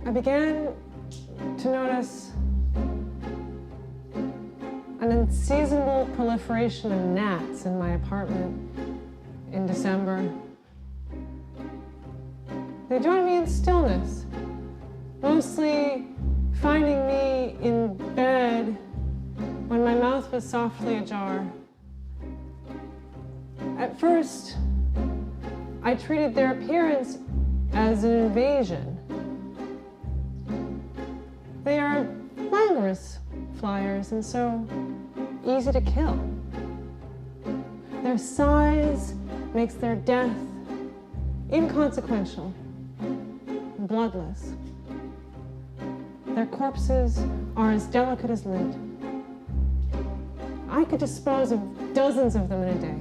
I began to notice an unseasonable proliferation of gnats in my apartment in December. They joined me in stillness, mostly finding me in bed when my mouth was softly ajar. At first, I treated their appearance as an invasion. They are languorous flyers and so easy to kill. Their size makes their death inconsequential, bloodless. Their corpses are as delicate as lint. I could dispose of dozens of them in a day.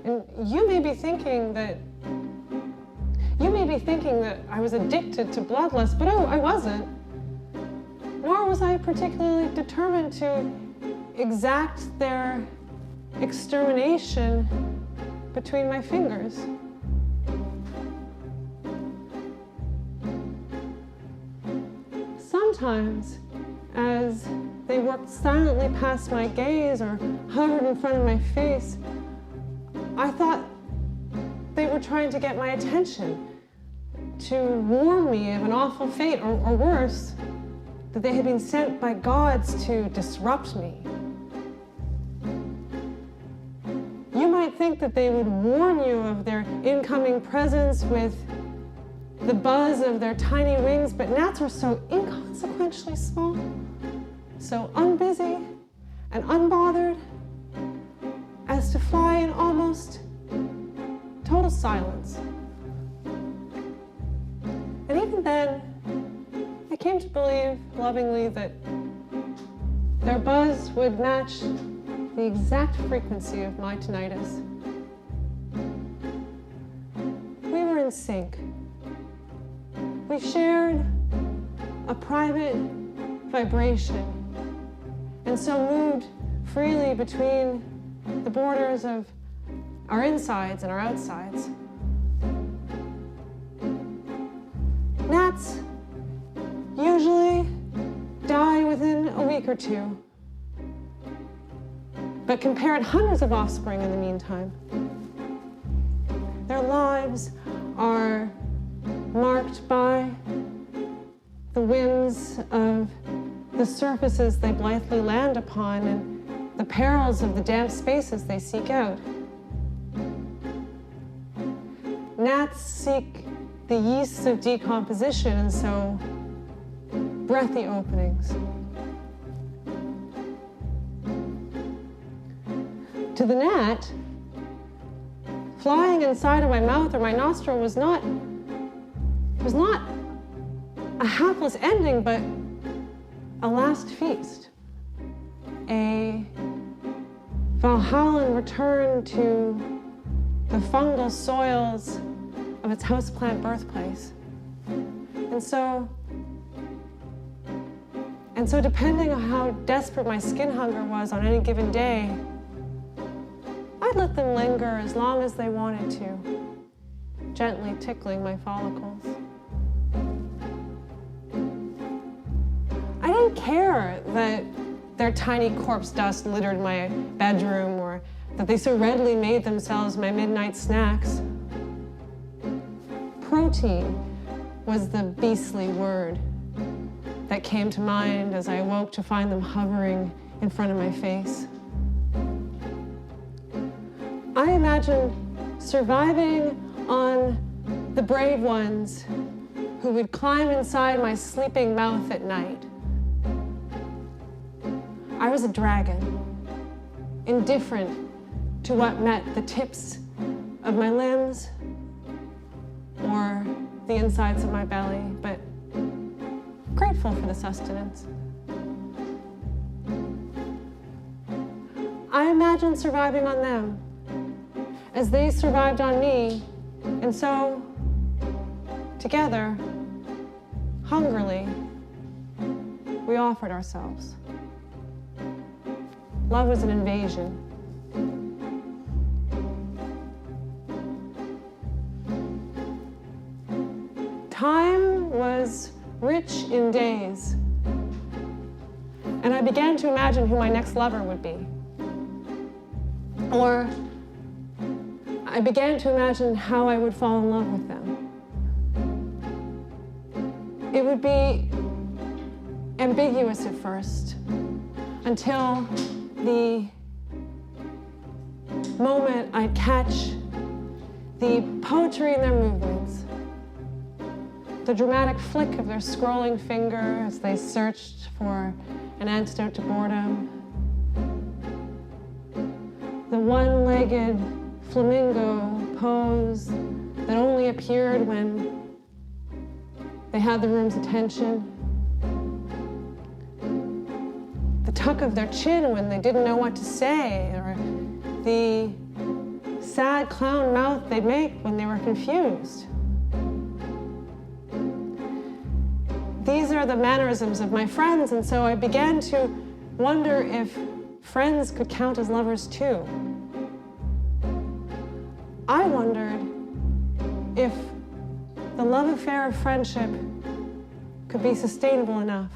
And you may be thinking that I was addicted to bloodlust, but I wasn't. Nor was I particularly determined to exact their extermination between my fingers. Sometimes, as they worked silently past my gaze or hovered in front of my face, I thought they were trying to get my attention, to warn me of an awful fate, or worse, that they had been sent by gods to disrupt me. You might think that they would warn you of their incoming presence with the buzz of their tiny wings, but gnats are so inconsequentially small, so unbusy and unbothered, as to fly in almost total silence. And even then, I came to believe lovingly that their buzz would match the exact frequency of my tinnitus. We were in sync. We shared a private vibration, and so moved freely between the borders of our insides and our outsides. Gnats usually die within a week or two, but can parent hundreds of offspring in the meantime. Their lives are marked by the whims of the surfaces they blithely land upon and the perils of the damp spaces they seek out. Gnats seek the yeasts of decomposition and so breathy openings. To the gnat, flying inside of my mouth or my nostril was not a hapless ending, but a last feast, a Valhallan return to the fungal soils of its houseplant birthplace. And so depending on how desperate my skin hunger was on any given day, I'd let them linger as long as they wanted to, gently tickling my follicles. I didn't care that their tiny corpse dust littered my bedroom or that they so readily made themselves my midnight snacks. Protein was the beastly word that came to mind as I awoke to find them hovering in front of my face. I imagined surviving on the brave ones who would climb inside my sleeping mouth at night. I was a dragon, indifferent to what met the tips of my limbs or the insides of my belly, but grateful for the sustenance. I imagined surviving on them as they survived on me, and so, together, hungrily, we offered ourselves. Love was an invasion. Time was rich in days. And I began to imagine who my next lover would be. Or I began to imagine how I would fall in love with them. It would be ambiguous at first, until the moment I'd catch the poetry in their movements, the dramatic flick of their scrolling finger as they searched for an antidote to boredom, the one-legged flamingo pose that only appeared when they had the room's attention, the tuck of their chin when they didn't know what to say, or the sad clown mouth they'd make when they were confused. These are the mannerisms of my friends, and so I began to wonder if friends could count as lovers too. I wondered if the love affair of friendship could be sustainable enough.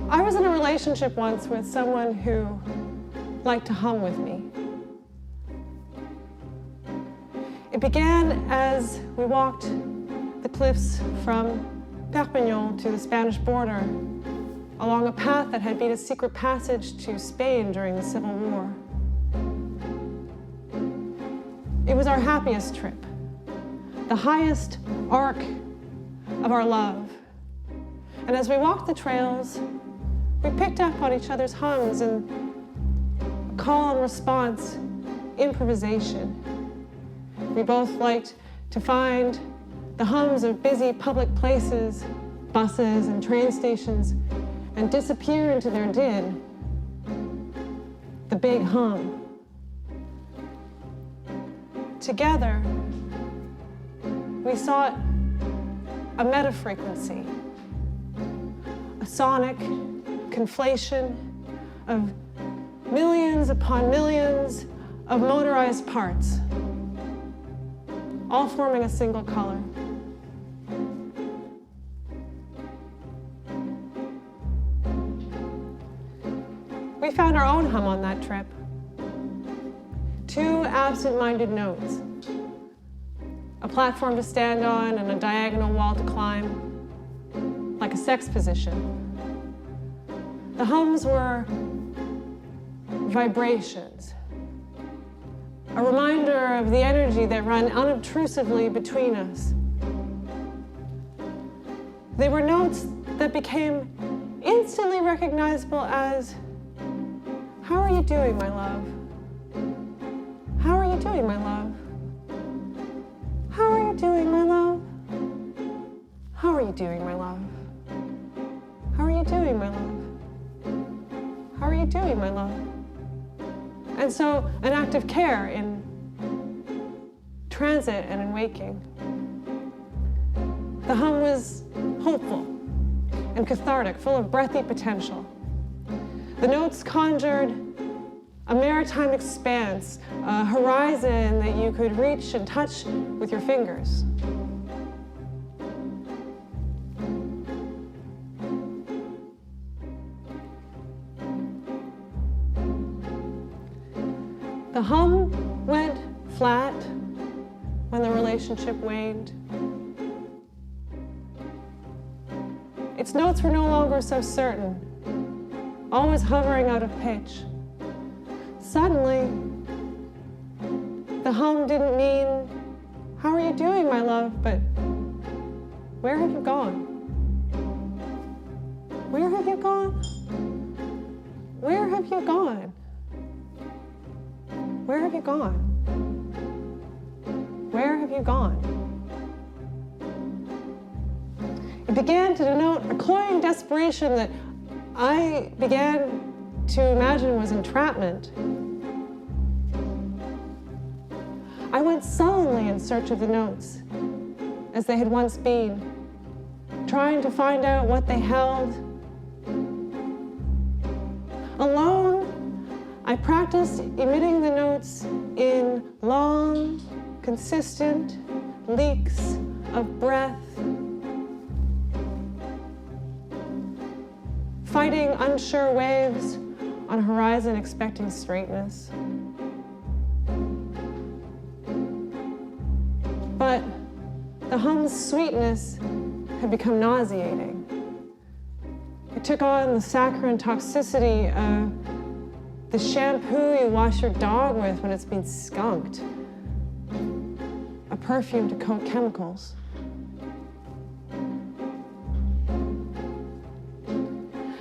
I was in a relationship once with someone who liked to hum with me. It began as we walked the cliffs from Perpignan to the Spanish border along a path that had been a secret passage to Spain during the Civil War. It was our happiest trip, the highest arc of our love. And as we walked the trails, we picked up on each other's hums and call and response improvisation. We both liked to find the hums of busy public places, buses and train stations, and disappear into their din, the big hum. Together, we sought a meta-frequency, a sonic conflation of millions upon millions of motorized parts, all forming a single color. We found our own hum on that trip. Two absent-minded notes, a platform to stand on and a diagonal wall to climb, like a sex position. The hums were vibrations, a reminder of the energy that ran unobtrusively between us. They were notes that became instantly recognizable as, "How are you doing, my love? How are you doing, my love? How are you doing, my love? How are you doing, my love? How are you doing, my love? How are you doing, my love?" And so, an act of care in transit and in waking. The hum was hopeful and cathartic, full of breathy potential. The notes conjured a maritime expanse, a horizon that you could reach and touch with your fingers. The hum went flat when the relationship waned. Its notes were no longer so certain, always hovering out of pitch. Suddenly, the hum didn't mean, "How are you doing, my love?" but, "Where have you gone? Where have you gone? Where have you gone? Where have you gone? Where have you gone?" It began to denote a cloying desperation that I began to imagine was entrapment. I went sullenly in search of the notes, as they had once been, trying to find out what they held. Alone, I practiced emitting the notes in long, consistent leaks of breath, fighting unsure waves on a horizon expecting straightness. But the hum's sweetness had become nauseating. It took on the saccharine toxicity of the shampoo you wash your dog with when it's been skunked, a perfume to coat chemicals.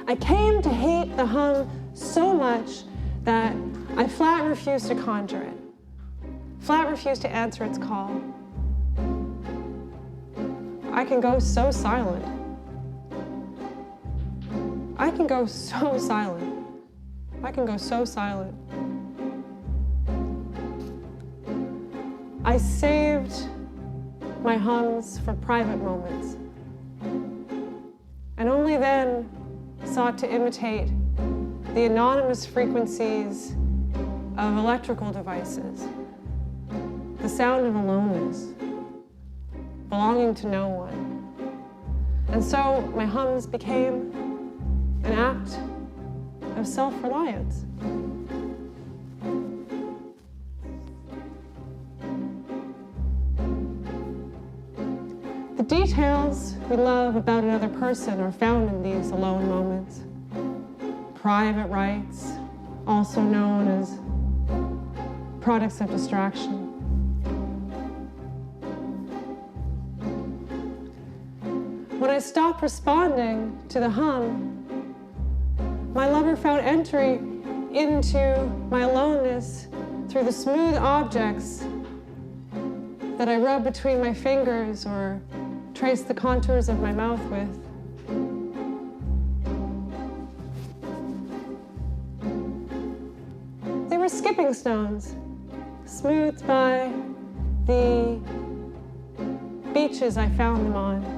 I came to hate the hum so much that I flat refused to conjure it, flat refused to answer its call. I can go so silent. I can go so silent. I can go so silent. I saved my hums for private moments, and only then sought to imitate the anonymous frequencies of electrical devices, the sound of aloneness, belonging to no one. And so my hums became an act of self-reliance. The details we love about another person are found in these alone moments. Private rights, also known as products of distraction. When I stopped responding to the hum, my lover found entry into my aloneness through the smooth objects that I rub between my fingers or trace the contours of my mouth with. They were skipping stones, smoothed by the beaches I found them on.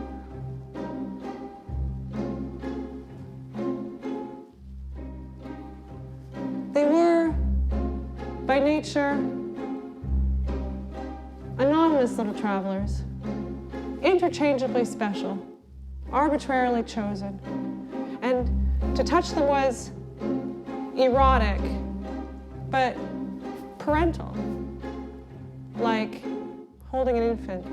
They were, by nature, anonymous little travelers, interchangeably special, arbitrarily chosen. And to touch them was erotic, but parental, like holding an infant.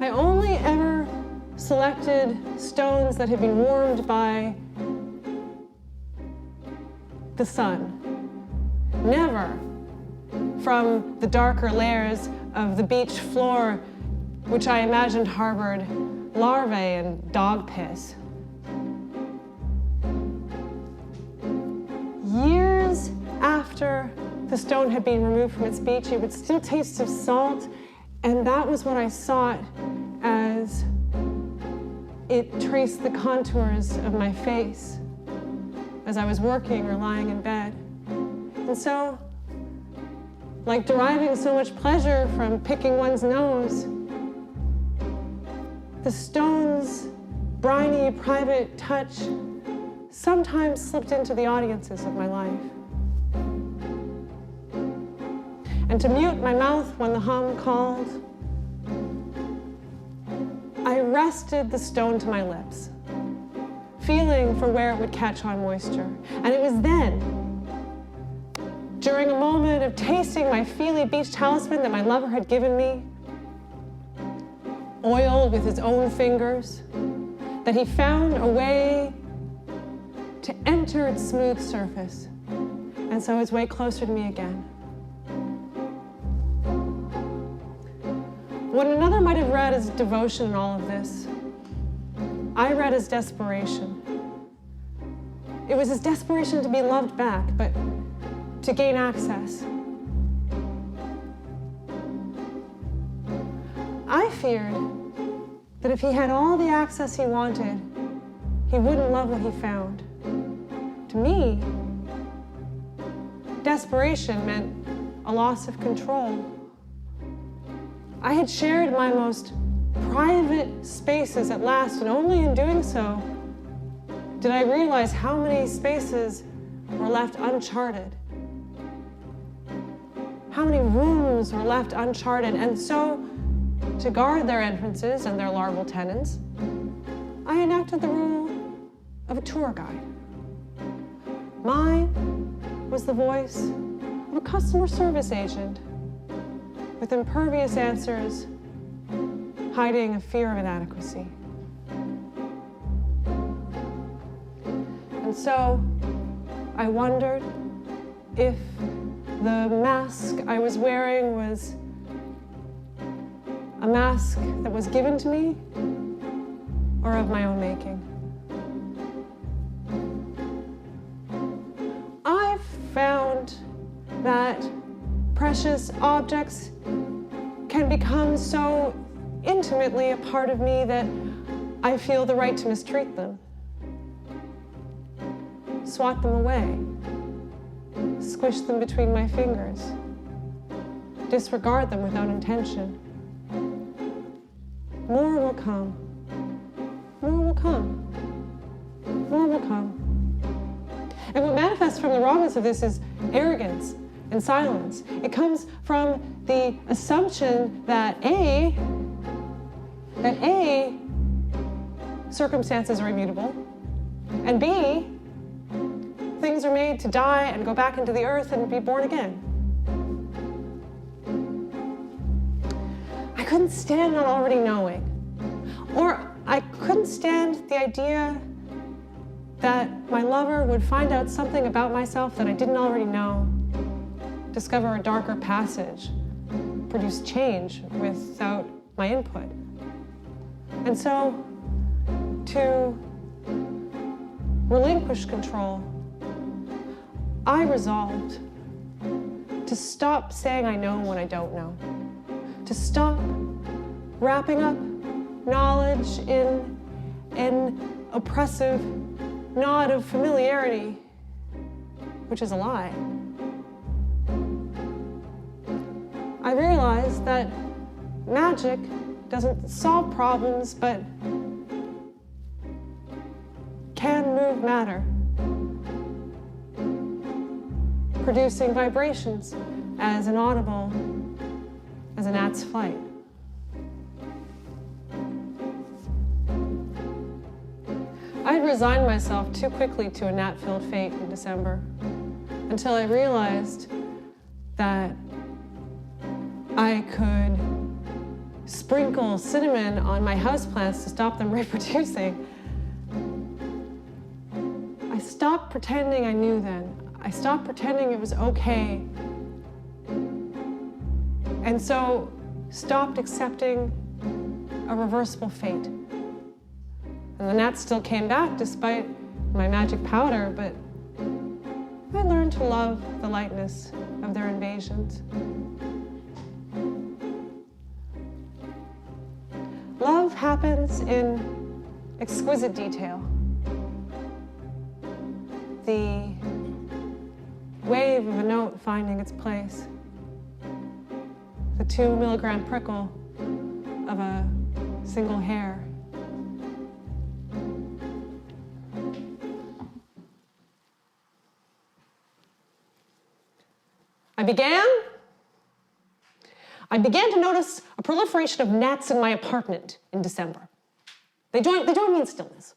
I only ever selected stones that had been warmed by the sun. Never from the darker layers of the beach floor, which I imagined harbored larvae and dog piss. Years after the stone had been removed from its beach, it would still taste of salt, and that was what I sought as it traced the contours of my face as I was working or lying in bed. And so, like deriving so much pleasure from picking one's nose, the stone's briny, private touch sometimes slipped into the audiences of my life. And to mute my mouth when the hum called, I rested the stone to my lips, feeling for where it would catch on moisture. And it was then, during a moment of tasting my Feely Beach talisman that my lover had given me, oiled with his own fingers, that he found a way to enter its smooth surface, and so his way closer to me again. What another might have read as devotion in all of this, I read as desperation. It was his desperation to be loved back, but to gain access. I feared that if he had all the access he wanted, he wouldn't love what he found. To me, desperation meant a loss of control. I had shared my most private spaces at last, and only in doing so did I realize how many spaces were left uncharted. how many rooms were left uncharted. And so, to guard their entrances and their larval tenants, I enacted the rule of a tour guide. Mine was the voice of a customer service agent with impervious answers, hiding a fear of inadequacy. And so I wondered if the mask I was wearing was a mask that was given to me or of my own making. I've found that precious objects can become so intimately a part of me that I feel the right to mistreat them, swat them away, squish them between my fingers, disregard them without intention. More will come. More will come. More will come. And what manifests from the rawness of this is arrogance and silence. It comes from the assumption that A, circumstances are immutable, and B, things are made to die and go back into the earth and be born again. I couldn't stand not already knowing, or I couldn't stand the idea that my lover would find out something about myself that I didn't already know, discover a darker passage, produce change without my input. And so, to relinquish control, I resolved to stop saying I know when I don't know, to stop wrapping up knowledge in an oppressive nod of familiarity, which is a lie. I realized that magic doesn't solve problems, but can move matter, producing vibrations as inaudible as a gnat's flight. I had resigned myself too quickly to a gnat-filled fate in December until I realized that I could sprinkle cinnamon on my houseplants to stop them reproducing. I stopped pretending I knew then. I stopped pretending it was okay. And so stopped accepting a reversible fate. And the gnats still came back despite my magic powder, but I learned to love the lightness of their invasions. Love happens in exquisite detail. The wave of a note finding its place. The 2 milligram prickle of a single hair. I began to notice a proliferation of gnats in my apartment in December. They joined me in stillness,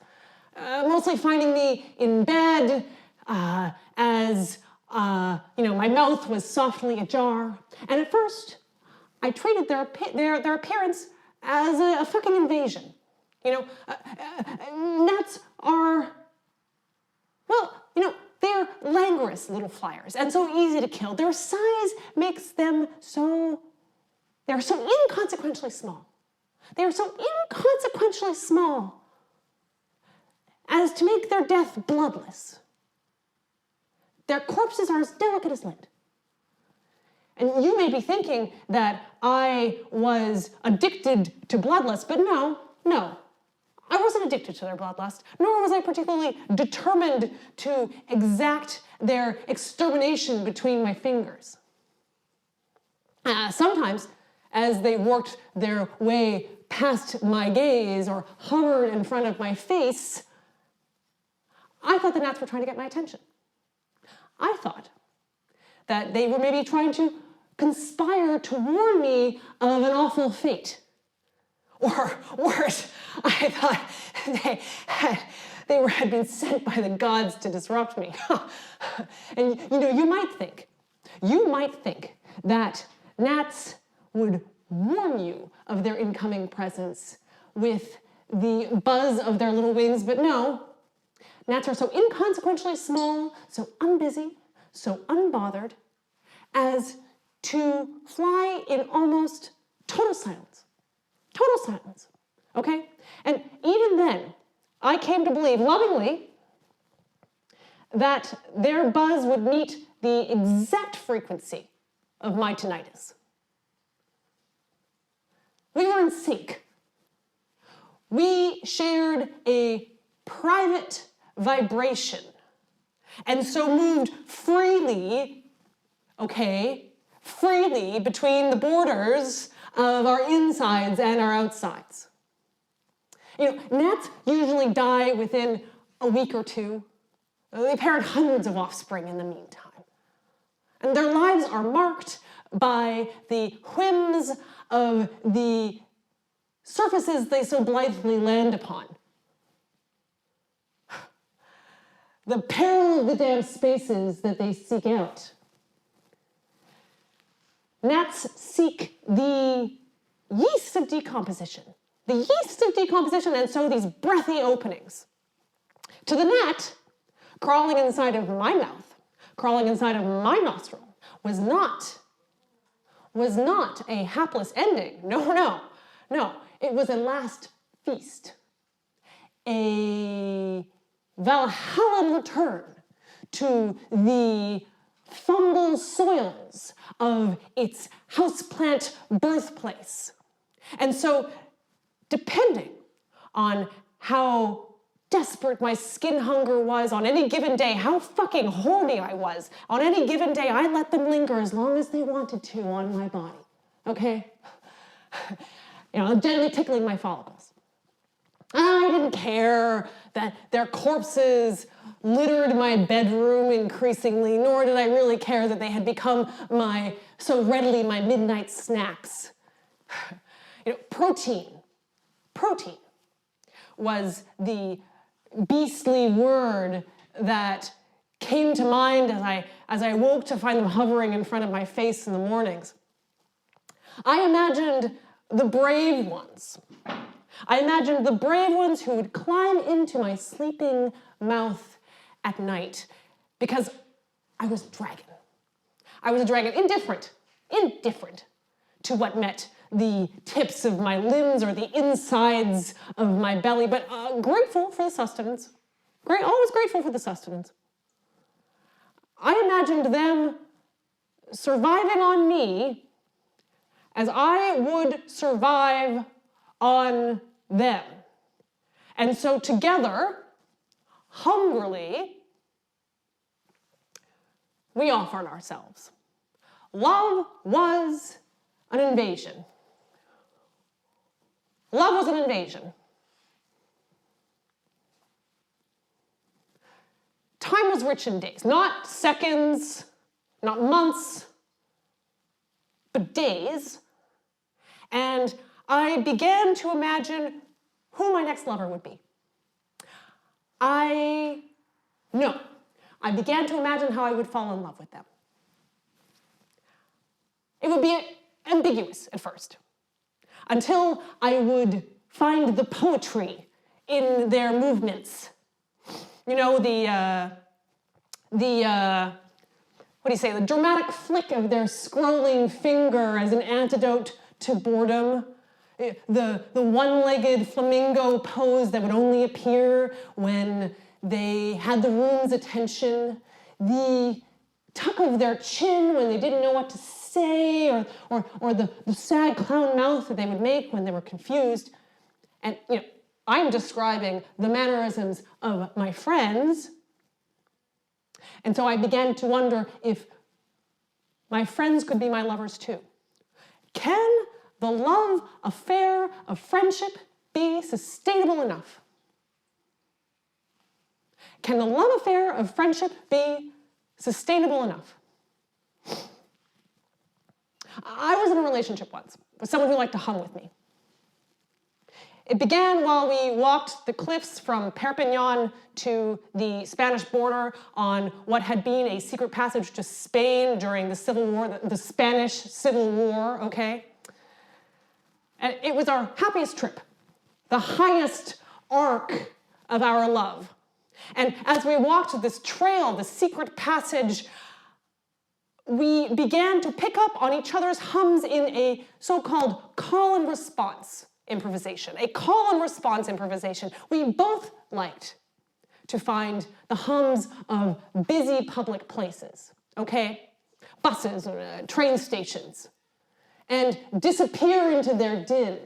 mostly finding me in bed as my mouth was softly ajar. And at first, I treated their appearance as a fucking invasion. Gnats are, they're languorous little flyers and so easy to kill. Their size makes them they're so inconsequentially small. They are so inconsequentially small as to make their death bloodless. Their corpses are as delicate as lint. And you may be thinking that I was addicted to bloodlust, but no. I wasn't addicted to their bloodlust, nor was I particularly determined to exact their extermination between my fingers. Sometimes, as they worked their way past my gaze or hovered in front of my face, I thought the gnats were trying to get my attention. I thought that they were maybe trying to conspire to warn me of an awful fate. Or worse, I thought they had been sent by the gods to disrupt me. And you might think that gnats would warn you of their incoming presence with the buzz of their little wings, but no. Gnats are so inconsequentially small, so unbusy, so unbothered, as to fly in almost total silence. Total silence, okay? And even then, I came to believe, lovingly, that their buzz would meet the exact frequency of my tinnitus. We were in sync. We shared a private vibration, and so moved freely between the borders of our insides and our outsides. Gnats usually die within a week or two. They parent hundreds of offspring in the meantime. And their lives are marked by the whims of the surfaces they so blithely land upon. The peril of the damp spaces that they seek out. Gnats seek the yeast of decomposition. The yeast of decomposition, and so these breathy openings. To the gnat, crawling inside of my mouth, crawling inside of my nostril, was not a hapless ending. No. It was a last feast. A Valhallan return to the fungal soils of its houseplant birthplace. And so, depending on how desperate my skin hunger was on any given day, how fucking horny I was, on any given day, I let them linger as long as they wanted to on my body, okay? Gently tickling my follicles. I didn't care that their corpses littered my bedroom increasingly, nor did I really care that they had become so readily my midnight snacks. Protein was the beastly word that came to mind as I woke to find them hovering in front of my face in the mornings. I imagined the brave ones. I imagined the brave ones who would climb into my sleeping mouth at night because I was a dragon. I was a dragon, indifferent to what met the tips of my limbs or the insides of my belly, but grateful for the sustenance. Always grateful for the sustenance. I imagined them surviving on me as I would survive on them. And so together, hungrily, we offered ourselves. Love was an invasion. Love was an invasion. Time was rich in days, not seconds, not months, but days. And I began to imagine who my next lover would be. I began to imagine how I would fall in love with them. It would be ambiguous at first, until I would find the poetry in their movements. The dramatic flick of their scrolling finger as an antidote to boredom. The one-legged flamingo pose that would only appear when they had the room's attention. The tuck of their chin when they didn't know what to say, or the sad clown mouth that they would make when they were confused. And, I'm describing the mannerisms of my friends. And so I began to wonder if my friends could be my lovers too. Can the love affair of friendship be sustainable enough? Can the love affair of friendship be sustainable enough? I was in a relationship once with someone who liked to hum with me. It began while we walked the cliffs from Perpignan to the Spanish border on what had been a secret passage to Spain during the Civil War, the Spanish Civil War, okay? And it was our happiest trip, the highest arc of our love. And as we walked this trail, the secret passage, we began to pick up on each other's hums in a so-called call and response improvisation, a call and response improvisation. We both liked to find the hums of busy public places, okay? Buses or train stations, and disappear into their din,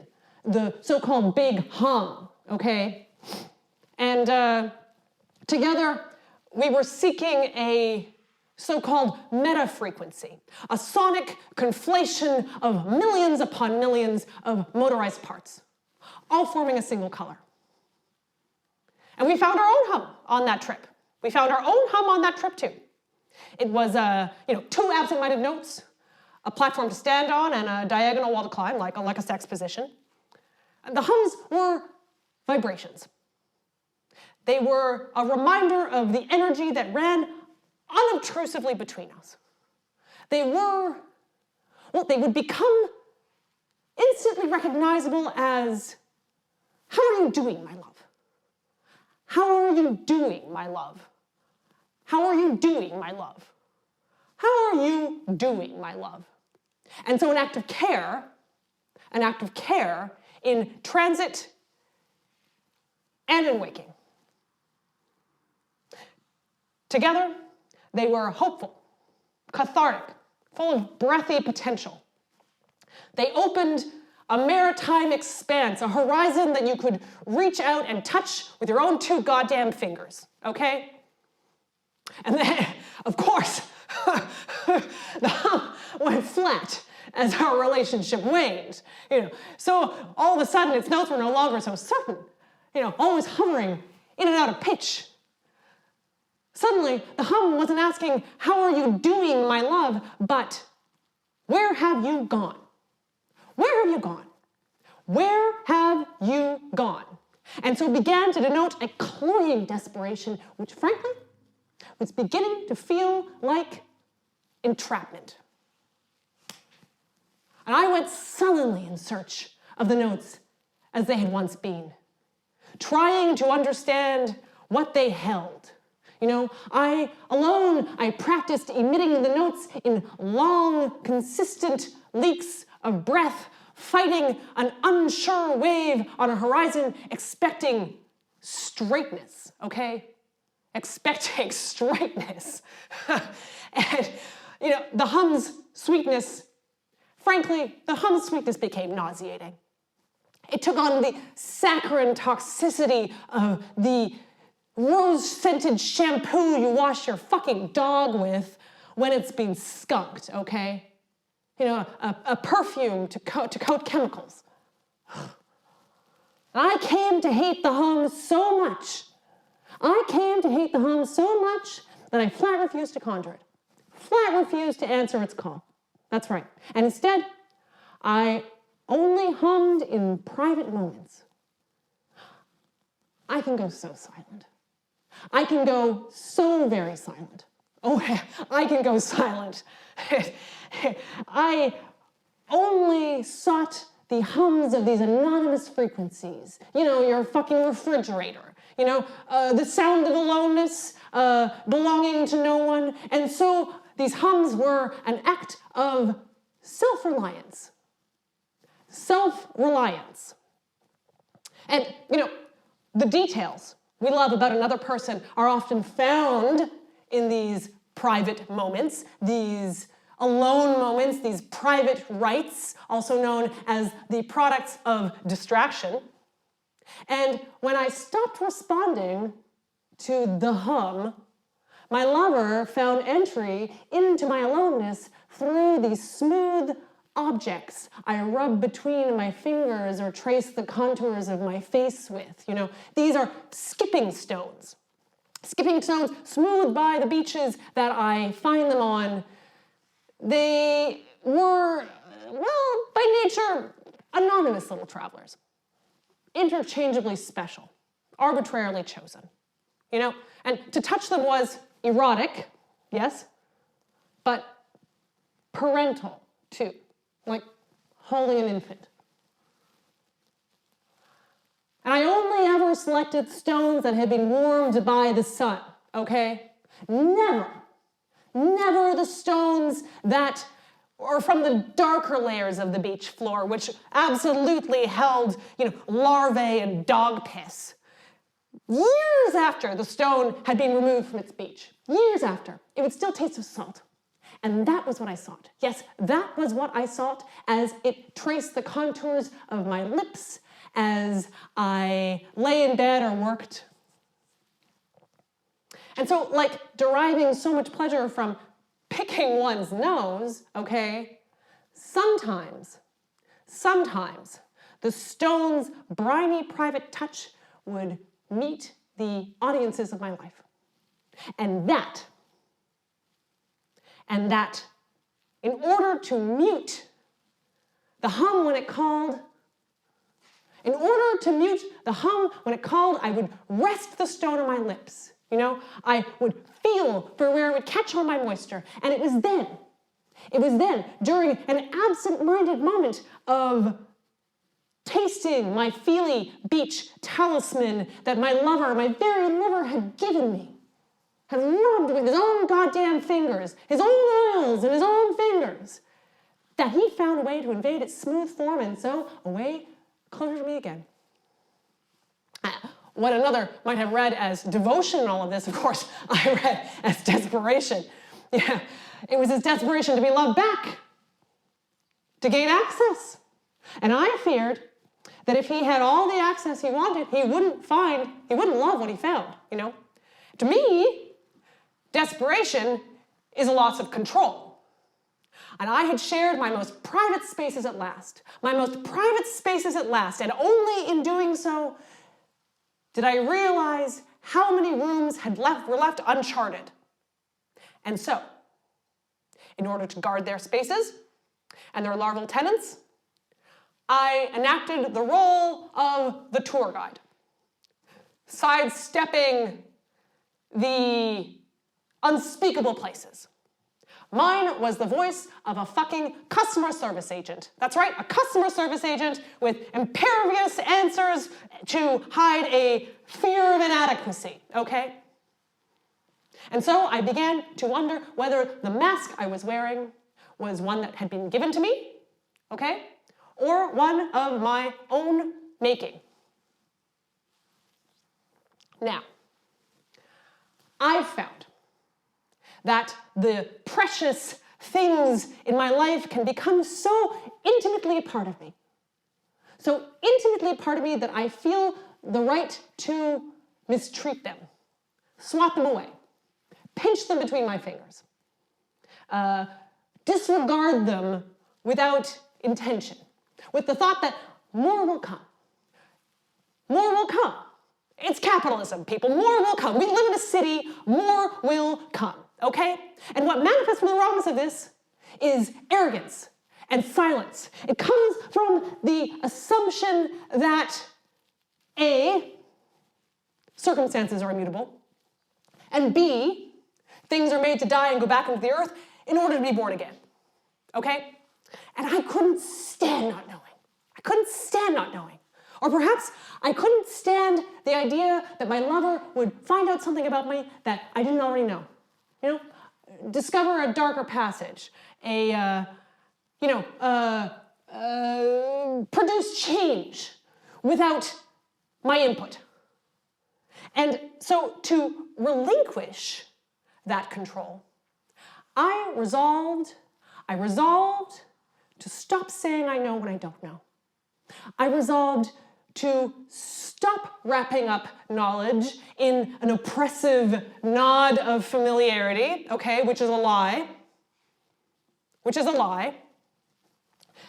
the so-called big hum, okay? And together, we were seeking a so-called meta-frequency, a sonic conflation of millions upon millions of motorized parts, all forming a single color. And we found our own hum on that trip. We found our own hum on that trip too. It was, two absent-minded notes, a platform to stand on, and a diagonal wall to climb, like a sex position. And the hums were vibrations. They were a reminder of the energy that ran unobtrusively between us. They would become instantly recognizable as, how are you doing, my love? How are you doing, my love? How are you doing, my love? How are you doing, my love? And so an act of care in transit and in waking. Together, they were hopeful, cathartic, full of breathy potential. They opened a maritime expanse, a horizon that you could reach out and touch with your own 2 goddamn fingers, okay? And then, of course, the hum went flat as our relationship waned. So all of a sudden, its notes were no longer so certain, always hovering in and out of pitch. Suddenly, the hum wasn't asking, how are you doing, my love, but where have you gone? Where have you gone? Where have you gone? And so it began to denote a cloying desperation, which frankly was beginning to feel like entrapment. And I went sullenly in search of the notes as they had once been, trying to understand what they held. I practiced emitting the notes in long, consistent leaks of breath, fighting an unsure wave on a horizon, expecting straightness, okay? Expecting straightness. And, the hum's sweetness, frankly, the hum's sweetness became nauseating. It took on the saccharine toxicity of the rose-scented shampoo you wash your fucking dog with when it's been skunked, okay? A perfume to coat chemicals. I came to hate the hum so much. That I flat refused to conjure it. Flat refused to answer its call. That's right. And instead, I only hummed in private moments. I can go so silent. I can go so very silent. Oh, I can go silent. I only sought the hums of these anonymous frequencies. Your fucking refrigerator. The sound of aloneness, belonging to no one. And so these hums were an act of self-reliance. Self-reliance. And, the details we love about another person are often found in these private moments, these alone moments, these private rites, also known as the products of distraction. And when I stopped responding to the hum, my lover found entry into my aloneness through these smooth objects I rub between my fingers or trace the contours of my face with. These are skipping stones. Skipping stones smoothed by the beaches that I find them on. They were well, by nature, anonymous little travelers. Interchangeably special, arbitrarily chosen, you know? And to touch them was erotic, yes, but parental too, like holding an infant. And I only ever selected stones that had been warmed by the sun, okay? Never the stones that or from the darker layers of the beach floor, which absolutely held, larvae and dog piss. Years after the stone had been removed from its beach, years after, it would still taste of salt. And that was what I sought. Yes, that was what I sought as it traced the contours of my lips as I lay in bed or worked. And so, like deriving so much pleasure from picking one's nose, okay, sometimes the stone's briny private touch would meet the audiences of my life. And that, in order to mute the hum when it called, I would rest the stone on my lips. I would feel for where it would catch all my moisture. And it was then, during an absent-minded moment of tasting my feely beach talisman that my very lover had given me, had rubbed with his own goddamn fingers, his own oils and his own fingers, that he found a way to invade its smooth form and so away closer to me again. What another might have read as devotion in all of this, of course, I read as desperation. Yeah, it was his desperation to be loved back, to gain access. And I feared that if he had all the access he wanted, he wouldn't love what he found, To me, desperation is a loss of control. And I had shared my most private spaces at last, and only in doing so did I realize how many rooms were left uncharted. And so, in order to guard their spaces and their larval tenants, I enacted the role of the tour guide, sidestepping the unspeakable places. Mine was the voice of a fucking customer service agent. That's right, a customer service agent with impervious answers to hide a fear of inadequacy, okay? And so I began to wonder whether the mask I was wearing was one that had been given to me, okay? Or one of my own making. Now, I've found that the precious things in my life can become so intimately a part of me. So intimately a part of me that I feel the right to mistreat them, swat them away, pinch them between my fingers, disregard them without intention, with the thought that more will come. More will come. It's capitalism, people. More will come. We live in a city. More will come. Okay? And what manifests from the wrongness of this is arrogance and silence. It comes from the assumption that A, circumstances are immutable, and B, things are made to die and go back into the earth in order to be born again. Okay? And I couldn't stand not knowing. Or perhaps I couldn't stand the idea that my lover would find out something about me that I didn't already know. Discover a darker passage, produce change without my input. And so to relinquish that control, I resolved to stop saying I know when I don't know. I resolved to stop wrapping up knowledge in an oppressive nod of familiarity, okay, which is a lie.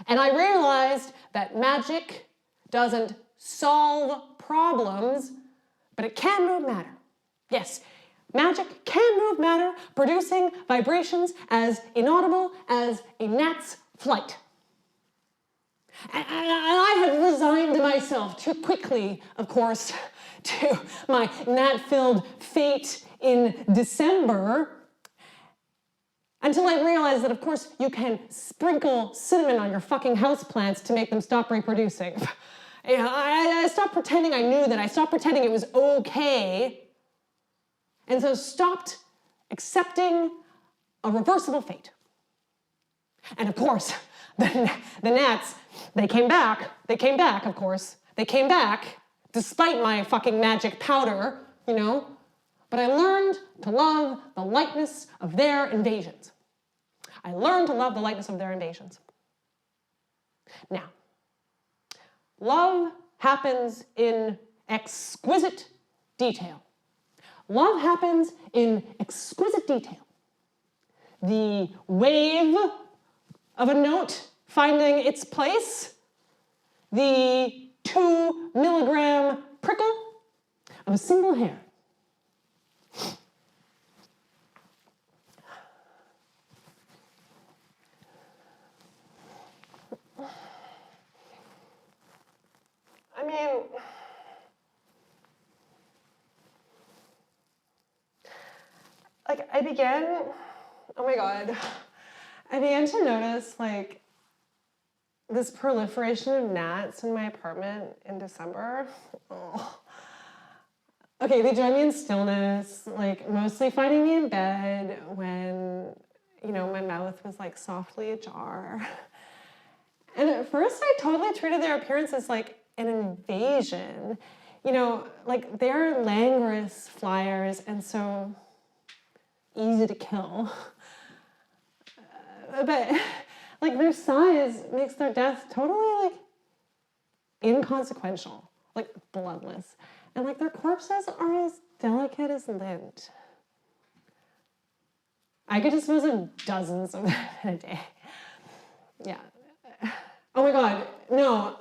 And I realized that magic doesn't solve problems, but it can move matter. Yes, magic can move matter, producing vibrations as inaudible as a gnat's flight. And I had resigned myself too quickly, of course, to my gnat-filled fate in December, until I realized that, of course, you can sprinkle cinnamon on your fucking houseplants to make them stop reproducing. I stopped pretending I knew that. I stopped pretending it was okay, and so stopped accepting a reversible fate. And of course, the gnats, they came back, of course. They came back, despite my fucking magic powder, you know? But I learned to love the lightness of their invasions. I learned to love the lightness of their invasions. Now, love happens in exquisite detail. Love happens in exquisite detail. The wave of a note finding its place, the 2 milligram prickle of a single hair. I mean, like I began to notice like this proliferation of gnats in my apartment in December. Oh. Okay, they joined me in stillness, like mostly finding me in bed when, you know, my mouth was like softly ajar. And at first I totally treated their appearance as like an invasion. You know, like they're languorous flyers and so easy to kill. But like their size makes their death totally like inconsequential, like bloodless. And like their corpses are as delicate as lint. I could dispose of dozens of them in a day. Yeah. Oh my God, no.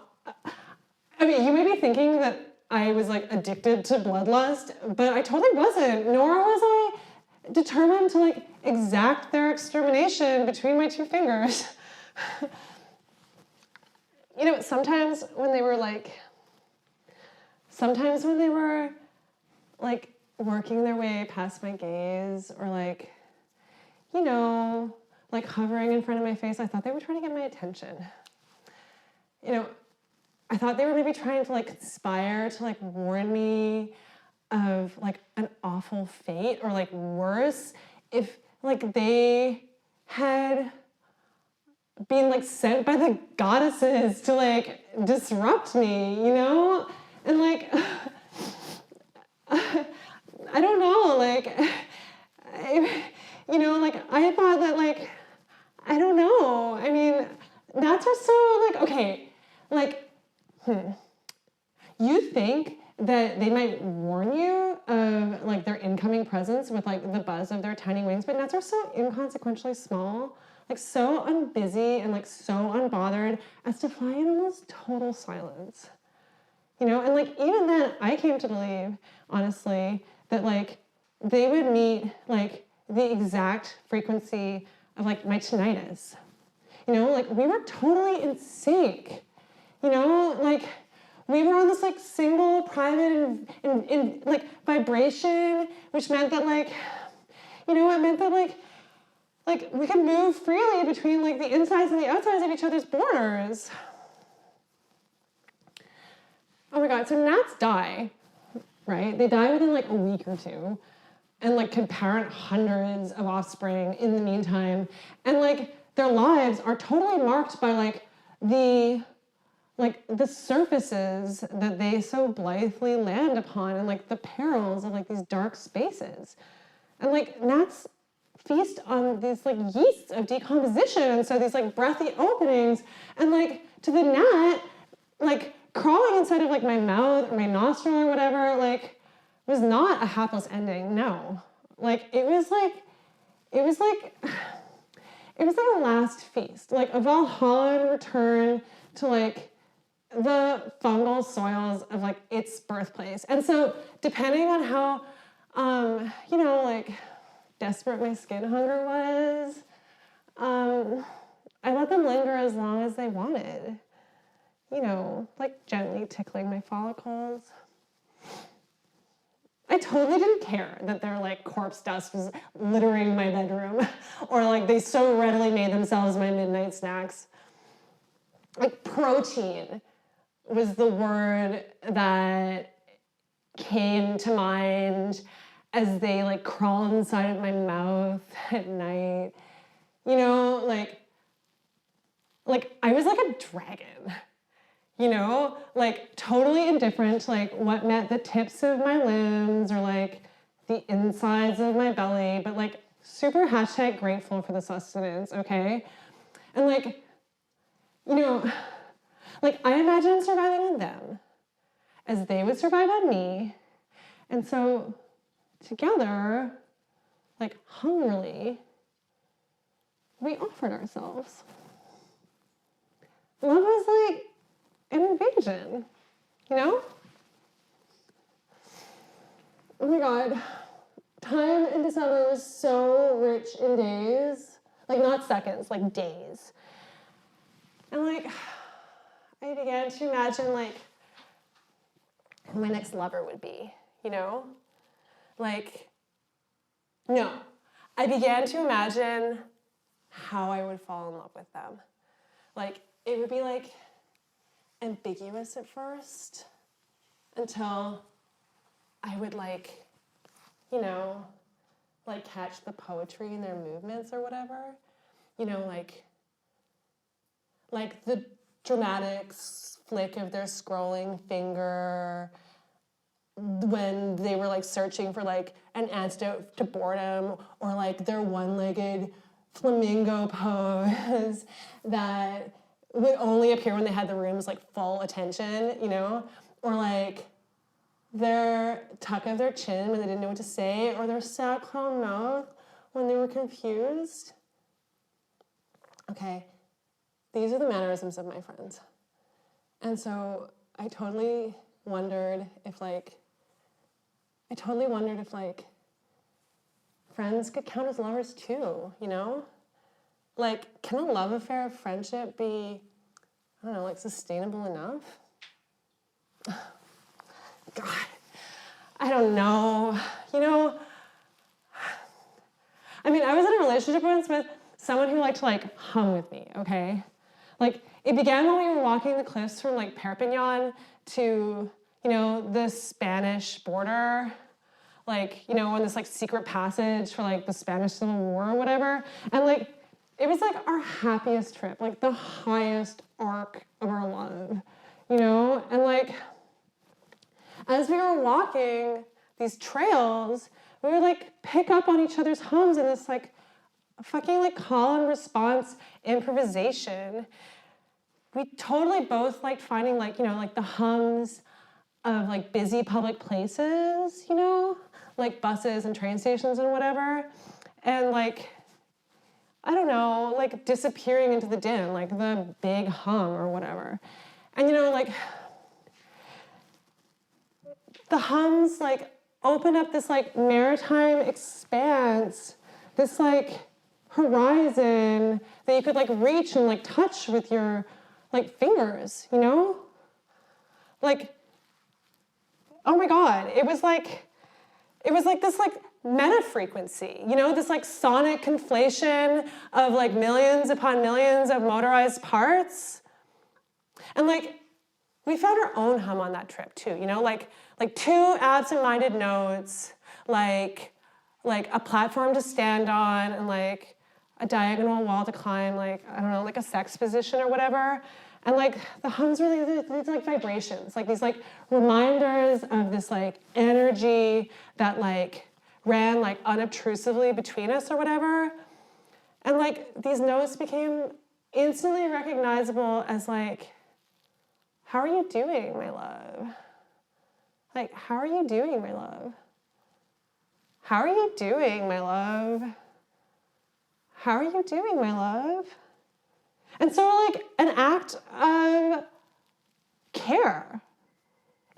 I mean, you may be thinking that I was like addicted to bloodlust, but I totally wasn't, nor was I determined to like exact their extermination between my 2 fingers. You know, sometimes when they were working their way past my gaze or like, you know, like hovering in front of my face, I thought they were trying to get my attention. You know, I thought they were maybe trying to like conspire to like warn me of like an awful fate, or like worse, if like they had been like sent by the goddesses to like disrupt me, you know? And like, I don't know, like, you know, like I thought that like, I don't know. I mean, gnats are so like, okay, like, you think that they might warn you of like their incoming presence with like the buzz of their tiny wings, but gnats are so inconsequentially small, like so unbusy and like so unbothered as to fly in almost total silence. You know, and like even then I came to believe, honestly, that like they would meet like the exact frequency of like my tinnitus. You know, like we were totally in sync. You know, like we were on this like single private and like vibration, which meant that like, you know, it meant that like we could move freely between like the insides and the outsides of each other's borders. Oh my God, so gnats die, right? They die within like a week or 2 and like can parent hundreds of offspring in the meantime. And like their lives are totally marked by like the surfaces that they so blithely land upon and like the perils of like these dark spaces. And like gnats feast on these like yeasts of decomposition, and so these like breathy openings, and like to the gnat, like crawling inside of like my mouth or my nostril or whatever, like was not a hapless ending, no. Like it was like a last feast, like a Valhalla return to like the fungal soils of like its birthplace. And so depending on how, you know, like desperate my skin hunger was, I let them linger as long as they wanted. you know, like gently tickling my follicles. I totally didn't care that their like corpse dust was littering my bedroom or like they so readily made themselves my midnight snacks. Like protein was the word that came to mind as they like crawled inside of my mouth at night. You know, like I was like a dragon. You know, like totally indifferent to like what met the tips of my limbs or like the insides of my belly, but like super hashtag grateful for the sustenance, okay? And like, you know, like I imagine surviving on them as they would survive on me. And so together, like hungrily, we offered ourselves. Love was like an invasion, you know? Oh my God, time in December was so rich in days, like not seconds, like days. And like, I began to imagine like who my next lover would be, you know? Like, no, I began to imagine how I would fall in love with them. Like, it would be like ambiguous at first until I would like, you know, like catch the poetry in their movements or whatever. You know, like the dramatic flick of their scrolling finger when they were like searching for like an antidote to boredom, or like their one-legged flamingo pose that would only appear when they had the room's like full attention, you know, or like their tuck of their chin when they didn't know what to say, or their sad clown mouth when they were confused. Okay, these are the mannerisms of my friends. And so I totally wondered if friends could count as lovers too, you know? Like, can a love affair of friendship be, I don't know, like sustainable enough? God, I don't know. You know, I mean, I was in a relationship once with someone who liked to like hum with me, okay? Like, it began when we were walking the cliffs from like Perpignan to, you know, the Spanish border, like, you know, on this like secret passage for like the Spanish Civil War or whatever. And like, it was like our happiest trip, like the highest arc of our love, you know? And like, as we were walking these trails, we would like pick up on each other's hums in this like fucking like call and response improvisation. We totally both liked finding like, you know, like the hums of like busy public places, you know, like buses and train stations and whatever. And like, I don't know, like disappearing into the din, like the big hum or whatever. And you know, like the hums like open up this like maritime expanse, this like horizon that you could like reach and like touch with your like fingers, you know? Like, oh my God, it was like this like meta frequency, you know, this like sonic conflation of like millions upon millions of motorized parts. And like, we found our own hum on that trip too, you know, like two absent-minded notes, like a platform to stand on and like a diagonal wall to climb, like, I don't know, like a sex position or whatever. And like the hums really, these like vibrations, like these like reminders of this like energy that like ran like unobtrusively between us or whatever. And like these notes became instantly recognizable as like, how are you doing, my love? Like, how are you doing, my love? How are you doing, my love? How are you doing, my love? And so like an act of care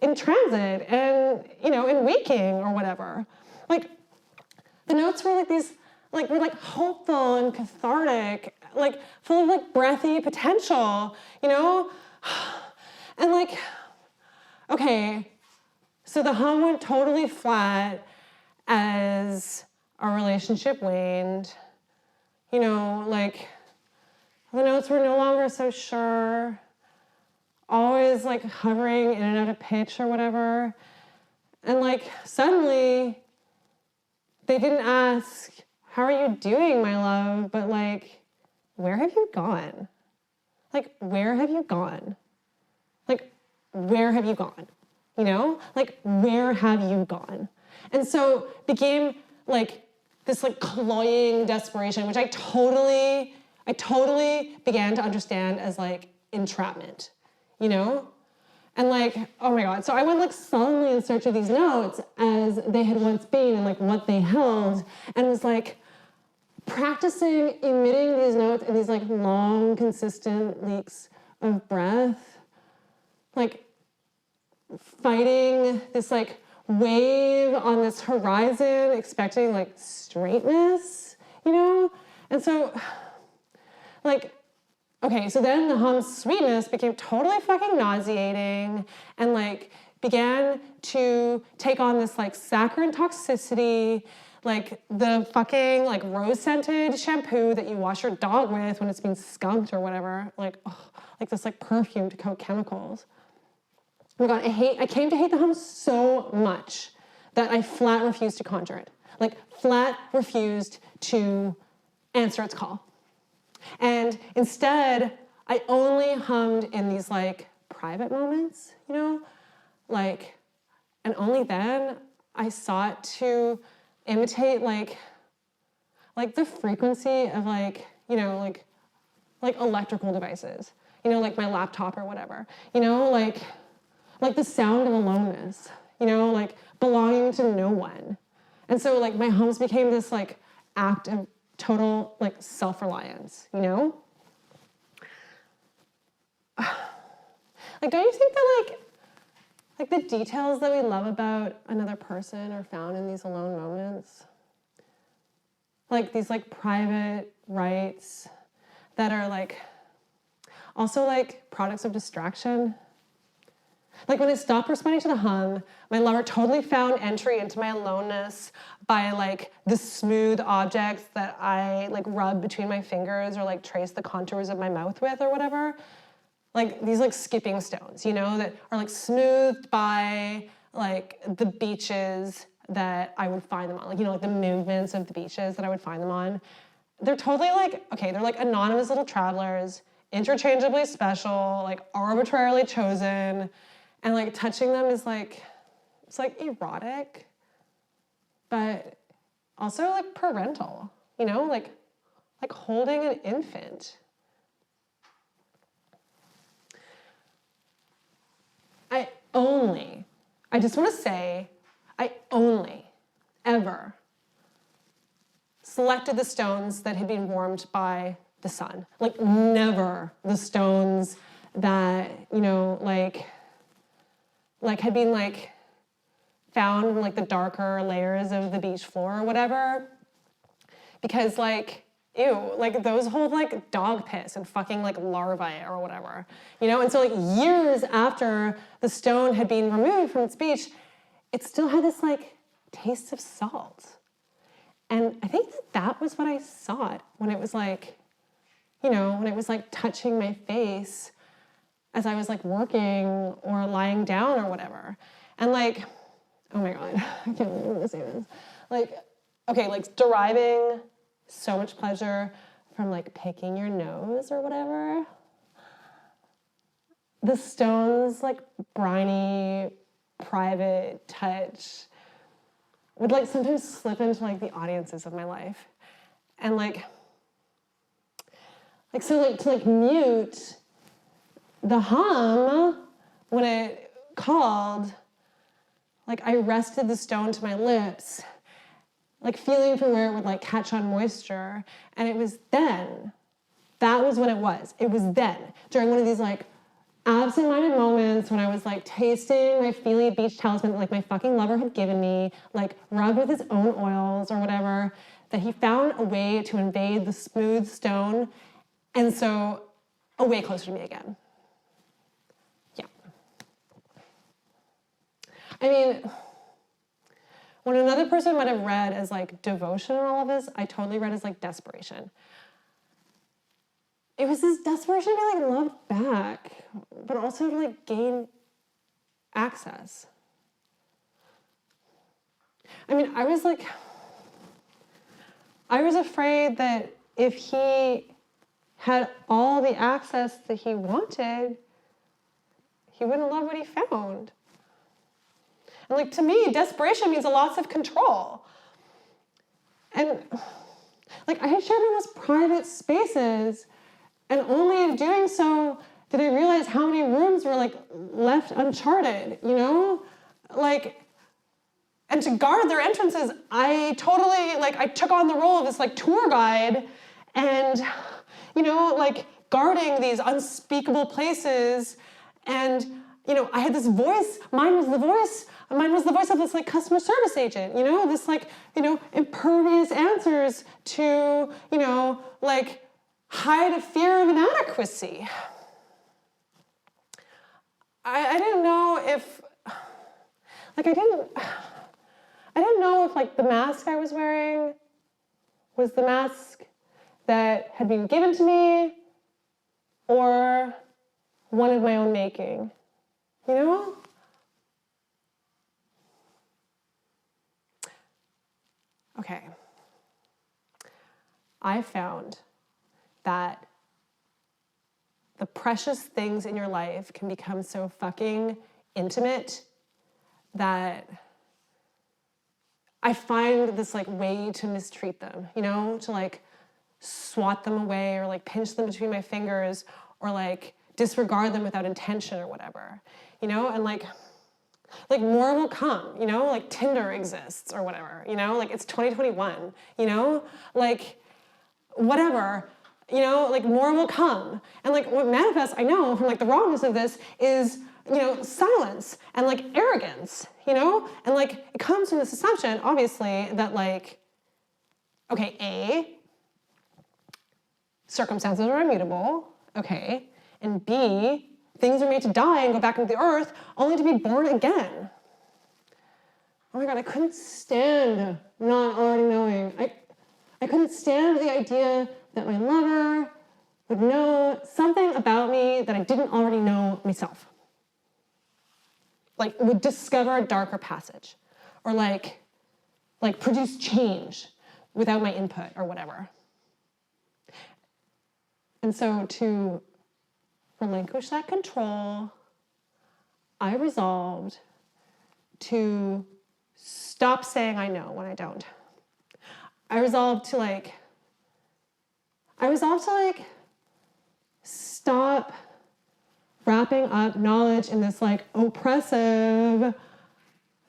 in transit and, you know, in waking or whatever. Like the notes were like these, like were like hopeful and cathartic, like full of like breathy potential, you know? And like, okay, so the hum went totally flat as our relationship waned. You know, like, the notes were no longer so sure, always like hovering in and out of pitch or whatever. And like, suddenly, they didn't ask, how are you doing, my love? But like, where have you gone? Like, where have you gone? Like, where have you gone? You know? Like, where have you gone? And so became like this like cloying desperation, which I totally began to understand as like entrapment, you know? And like, oh my God. So I went like sullenly in search of these notes as they had once been and like what they held, and was like practicing emitting these notes in these like long, consistent leaks of breath, like fighting this like wave on this horizon, expecting like straightness, you know? And so, like, okay, so then the hum's sweetness became totally fucking nauseating and like began to take on this like saccharine toxicity, like the fucking like rose-scented shampoo that you wash your dog with when it's being skunked or whatever, like, oh, like this like perfumed coat chemicals. Oh my God, I came to hate the hum so much that I flat refused to conjure it. Like flat refused to answer its call. And instead, I only hummed in these like private moments, you know? Like, and only then I sought to imitate like the frequency of like, you know, like electrical devices, you know, like my laptop or whatever, you know, like the sound of aloneness, you know, like belonging to no one. And so like my hums became this like act of total like self-reliance, you know? Like, don't you think that like the details that we love about another person are found in these alone moments? Like these like private rights that are like also like products of distraction. Like when I stopped responding to the hum, my lover totally found entry into my aloneness by like the smooth objects that I like rub between my fingers or like trace the contours of my mouth with or whatever. Like these like skipping stones, you know, that are like smoothed by like the beaches that I would find them on. Like, you know, like the movements of the beaches that I would find them on. They're totally like, okay, they're like anonymous little travelers, interchangeably special, like arbitrarily chosen. And like touching them is like, it's like erotic, but also like parental, you know, like holding an infant. I just want to say, I only ever selected the stones that had been warmed by the sun. Like never the stones that, you know, like had been like found in like the darker layers of the beach floor or whatever. Because like, ew, like those hold like dog piss and fucking like larvae or whatever, you know? And so like years after the stone had been removed from its beach, it still had this like taste of salt. And I think that was what I sought when it was like, you know, when it was like touching my face as I was like working or lying down or whatever. And like, oh my God, I can't believe I'm gonna say this. Like, okay, like deriving so much pleasure from like picking your nose or whatever. The stone's like briny, private touch would like sometimes slip into like the audiences of my life. And like so like to like mute the hum when it called, like I rested the stone to my lips, like feeling for where it would like catch on moisture. And it was then, that was when it was. It was then, during one of these like absent-minded moments when I was like tasting my Feely beach talisman that like my fucking lover had given me, like rubbed with his own oils or whatever, that he found a way to invade the smooth stone and so a way closer to me again. Yeah. I mean, when another person might have read as like devotion and all of this, I totally read as like desperation. It was this desperation to be like loved back, but also to like gain access. I mean, I was afraid that if he had all the access that he wanted, he wouldn't love what he found. And like, to me, desperation means a loss of control. And like, I had shared my most private spaces, and only in doing so did I realize how many rooms were like left uncharted, you know? Like, and to guard their entrances, I totally, like, I took on the role of this like tour guide and, you know, like guarding these unspeakable places. And, you know, I had this voice, mine was the voice of this like customer service agent, you know, this like, you know, impervious answers to, you know, like hide a fear of inadequacy. I didn't know if, like I didn't know if like the mask I was wearing was the mask that had been given to me or one of my own making, you know? Okay. I found that the precious things in your life can become so fucking intimate that I find this like way to mistreat them, you know, to like swat them away or like pinch them between my fingers or like disregard them without intention or whatever, you know, and like more will come, you know, like Tinder exists or whatever, you know, like it's 2021, you know, like whatever, you know, like more will come. And like what manifests, I know from like the wrongness of this is, you know, silence and like arrogance, you know, and like it comes from this assumption, obviously, that like, okay, A, circumstances are immutable, okay, and B, things are made to die and go back into the earth only to be born again. Oh my God, I couldn't stand not already knowing. I couldn't stand the idea that my lover would know something about me that I didn't already know myself. Like would discover a darker passage or like produce change without my input or whatever. And so to relinquish that control, I resolved to stop saying I know when I don't. I resolved to stop wrapping up knowledge in this like oppressive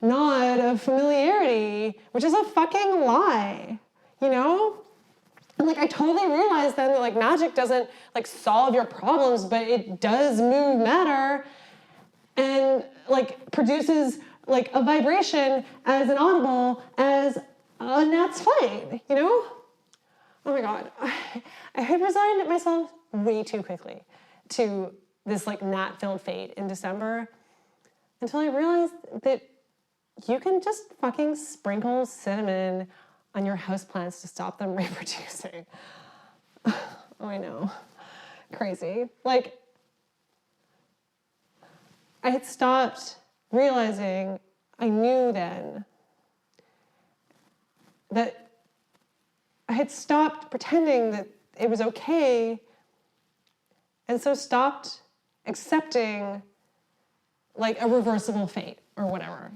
knot of familiarity, which is a fucking lie, you know? And like I totally realized then that like magic doesn't like solve your problems, but it does move matter and like produces like a vibration as inaudible as a gnat's flight, you know? Oh my God, I had resigned myself way too quickly to this like gnat-filled fate in December until I realized that you can just fucking sprinkle cinnamon on your houseplants to stop them reproducing. Oh, I know, crazy. Like, I had stopped realizing, I knew then that I had stopped pretending that it was okay and so stopped accepting like a reversible fate or whatever.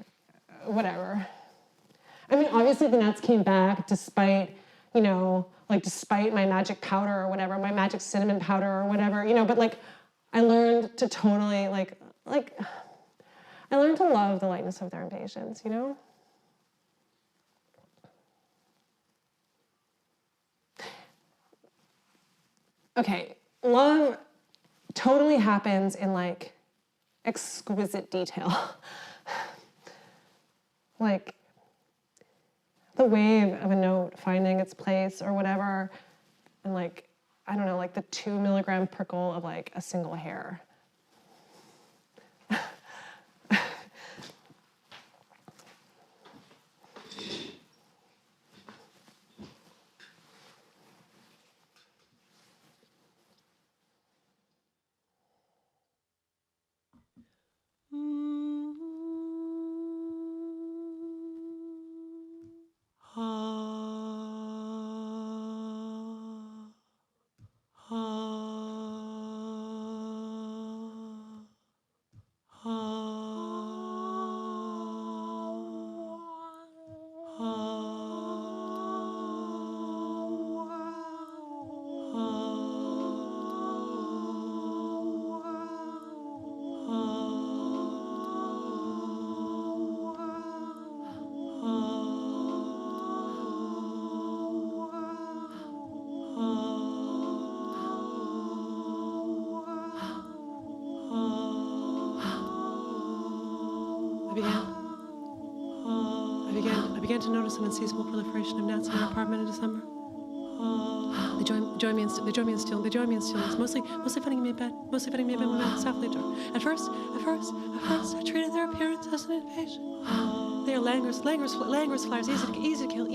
I mean, obviously the gnats came back despite, you know, like despite my magic powder or whatever, my magic cinnamon powder or whatever, you know, but like I learned to totally I learned to love the lightness of their impatience, you know? Okay, love totally happens in like exquisite detail. Like the wave of a note finding its place or whatever, and like, I don't know, like the 2 milligram prickle of like a single hair. I began to notice an unceasable proliferation of gnats in our apartment in December. They join me in stillness, mostly finding me in bed, with my mouth softly ajar. At first, I treated their appearance as an invasion. They are languorous flyers, easy to kill.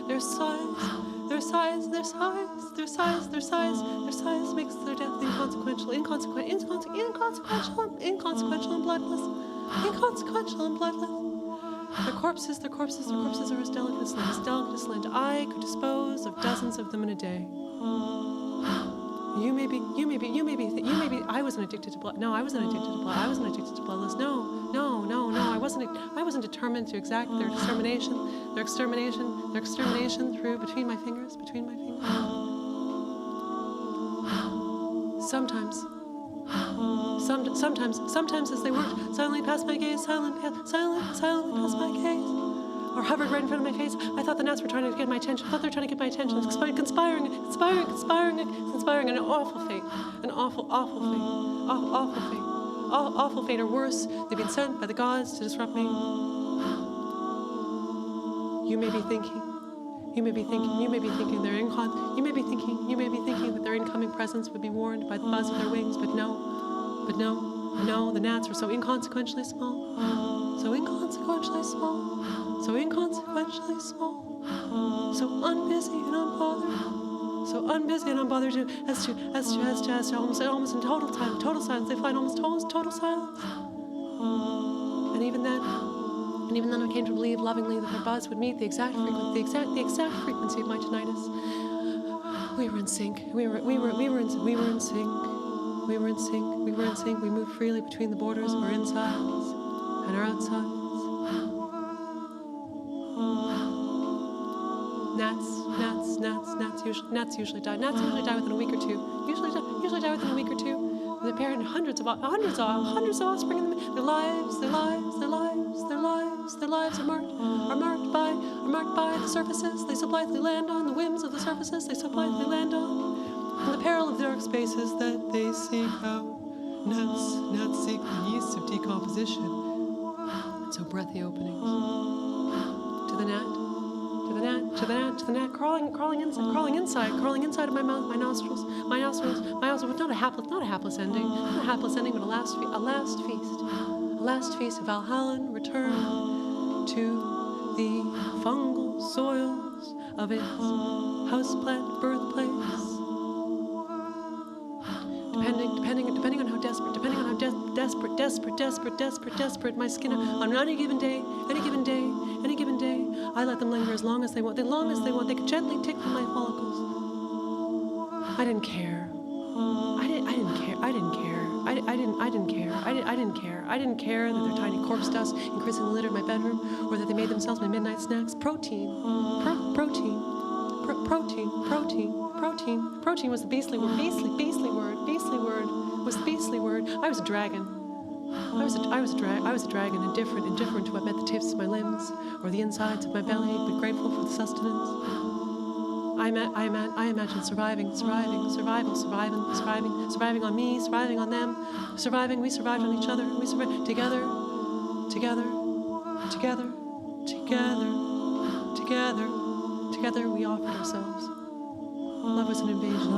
Their size makes their death inconsequential and bloodless. Their corpses are as delicate as lint. I could dispose of dozens of them in a day. You may be. I wasn't addicted to blood. No, I wasn't addicted to blood. I wasn't addicted to bloodless. No. I wasn't determined to exact their extermination through between my fingers. Sometimes as they worked silently past my gaze, or hovered right in front of my face, I thought the gnats were trying to get my attention. Conspiring an awful fate, or worse, they've been sent by the gods to disrupt me. You may be thinking that their incoming presence would be warned by the buzz of their wings, but no, the gnats are so inconsequentially small, so unbusy and unbothered as to almost in total silence. They find almost total silence. And even then I came to believe lovingly that their buzz would meet the exact frequency of my tinnitus. We were in sync. We moved freely between the borders of our insides and our outsides. Gnats usually die. Gnats usually die within a week or two. Usually die within a week or two. They parent hundreds of offspring in them. Their lives are marked by the surfaces they so blithely land on, the whims of the surfaces they so blithely land on, and the peril of dark spaces that they seek out. Gnats seek the yeasts of decomposition. And so breathy openings. To the gnat, crawling inside of my mouth, my nostrils, with not a hapless ending, but a last feast of Valhallan return to the fungal soils of its houseplant birthplace. Depending on how desperate my skin on any given day, I let them linger as long as they want. They could gently tickle my follicles. I didn't care that their tiny corpse dust increasingly littered my bedroom, or that they made themselves my midnight snacks. Protein was the beastly word. I was a dragon. I was a dragon, indifferent to what met the tips of my limbs or the insides of my belly, but grateful for the sustenance. I imagine surviving on me, surviving on them, we survived on each other, we survived together, we offered ourselves. Love was an invasion.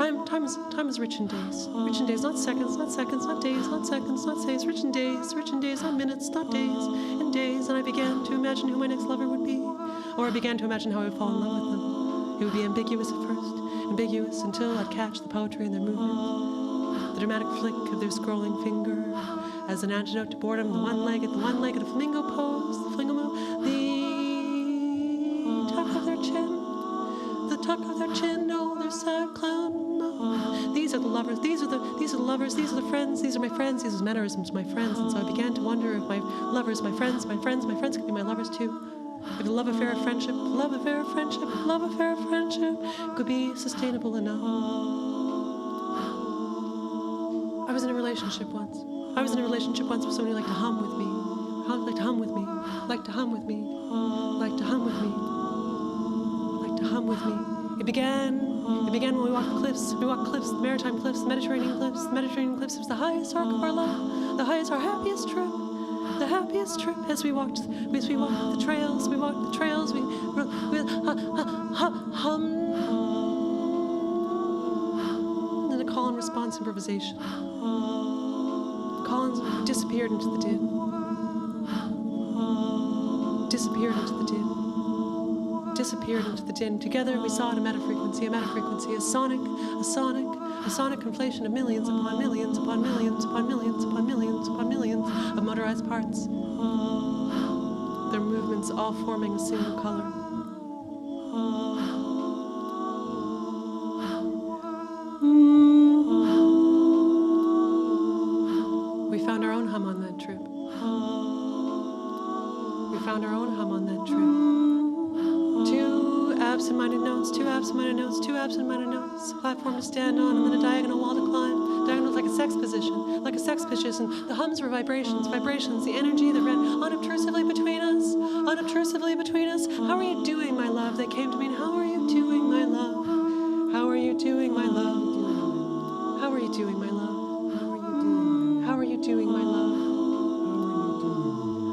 Time is rich in days. Rich in days, not seconds, not seconds, not days, not seconds, not days. Rich in days, not minutes, not days, in days. And I began to imagine who my next lover would be. Or I began to imagine how I would fall in love with them. It would be ambiguous at first, ambiguous until I'd catch the poetry in their movement, the dramatic flick of their scrolling finger, as an antidote to boredom, the one-legged flamingo pose, the flingamoo, the tuck of their chin. The tuck of their chin, no, their sad clown, no. These are the lovers, these are the lovers, these are the friends, these are my friends, these are mannerisms, my friends. And so I began to wonder if my lovers, my friends could be my lovers too. If the love affair of friendship could be sustainable enough. I was in a relationship once with somebody who liked to hum with me. Liked to hum with me. Liked to hum with me. Liked to hum with me. Hum with me. It began when we walked the cliffs. We walked cliffs, the maritime cliffs, the Mediterranean cliffs. The Mediterranean cliffs was the highest arc of our love. The highest, our happiest trip. The happiest trip as we walked the trails. We hummed in a call and response improvisation. Collins disappeared into the din. Disappeared into the din. Together we sought a meta frequency, a sonic conflation of millions upon millions upon millions upon millions upon millions upon millions of motorized parts. Their movements all forming a single color. We found our own hum on that trip. Two absent-minded notes, a platform to stand on, and then a diagonal wall to climb. Diagonal like a sex position. The hums were vibrations, the energy that ran unobtrusively between us. How are you doing, my love? They came to me, and how are you doing, my love? How are you doing, my love? How are you doing, my love? How are you doing, my love?